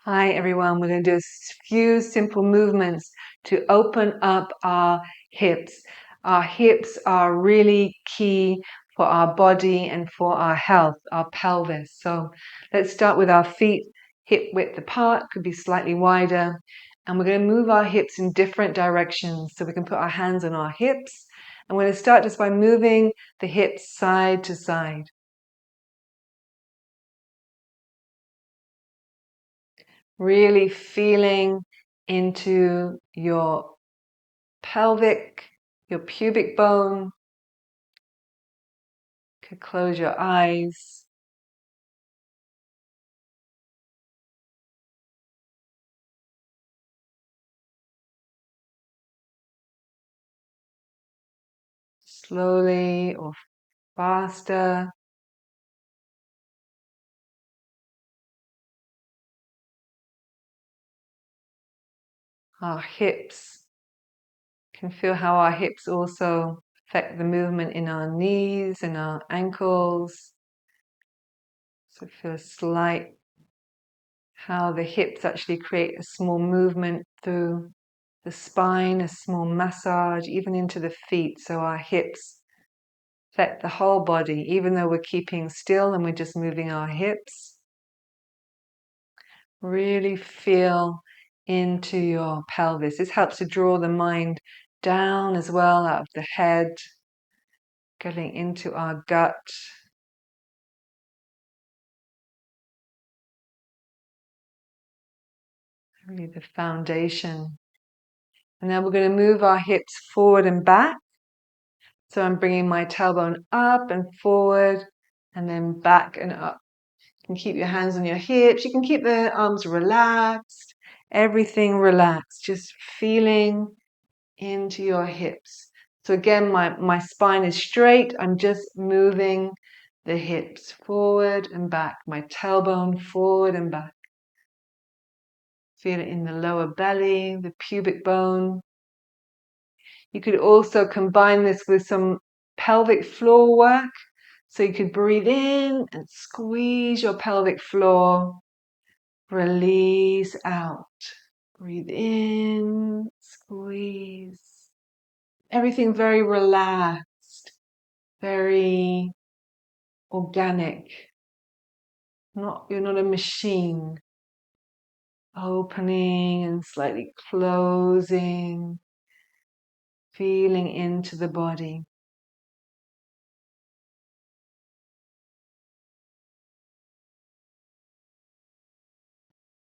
Hi everyone, we're going to do a few simple movements to open up our hips. Our hips are really key for our body and for our health, our pelvis. So let's start with our feet hip width apart, could be slightly wider. And we're going to move our hips in different directions so we can put our hands on our hips. And we're going to start just by moving the hips side to side. Really feeling into your pelvic, your pubic bone. You could close your eyes. Slowly or faster. Our hips. You can feel how our hips also affect the movement in our knees and our ankles. So feel a slight, how the hips actually create a small movement through the spine, a small massage, even into the feet. So our hips affect the whole body, even though we're keeping still and we're just moving our hips. Really feel into your pelvis. This helps to draw the mind down as well, out of the head, getting into our gut. Really the foundation. And then we're going to move our hips forward and back. So I'm bringing my tailbone up and forward and then back and up. You can keep your hands on your hips. You can keep the arms relaxed, everything relaxed, just feeling into your hips. So again, my spine is straight. I'm just moving the hips forward and back, my tailbone forward and back. Feel it in the lower belly, the pubic bone. You could also combine this with some pelvic floor work. So you could breathe in and squeeze your pelvic floor. Release out. Breathe in, squeeze. Everything very relaxed, very organic. You're not a machine. Opening and slightly closing, feeling into the body.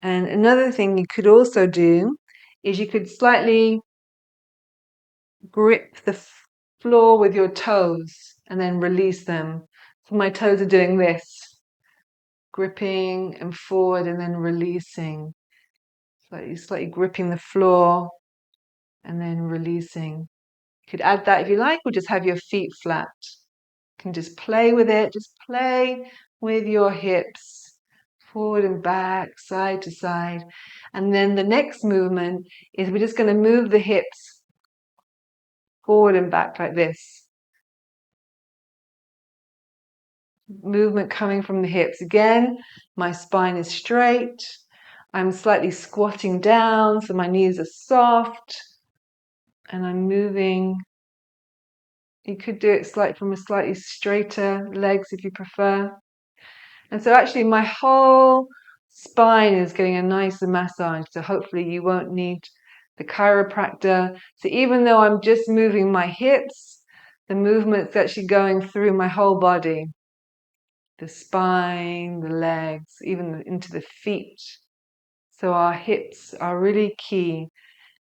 And another thing you could also do is you could slightly grip the floor with your toes and then release them. So my toes are doing this, gripping and forward and then releasing. Slightly gripping the floor and then releasing. You could add that if you like, or just have your feet flat. You can just play with it, just play with your hips, forward and back, side to side. And then the next movement is we're just going to move the hips forward and back like this. Movement coming from the hips. Again, my spine is straight. I'm slightly squatting down, so my knees are soft. And I'm moving. You could do it from a slightly straighter legs if you prefer. And so actually my whole spine is getting a nicer massage. So hopefully you won't need the chiropractor. So even though I'm just moving my hips, the movement's actually going through my whole body. The spine, the legs, even into the feet. So our hips are really key.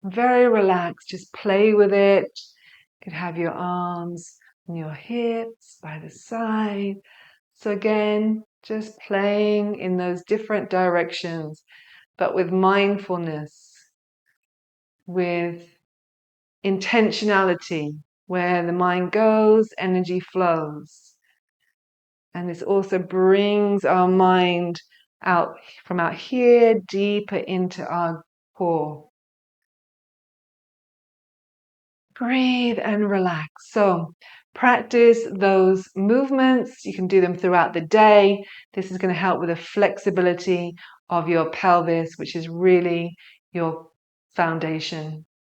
Very relaxed, just play with it. You could have your arms on your hips by the side. So again, just playing in those different directions, but with mindfulness, with intentionality. Where the mind goes, energy flows. And this also brings our mind out from out here, deeper into our core. Breathe and relax. So practice those movements. You can do them throughout the day. This is going to help with the flexibility of your pelvis, which is really your foundation.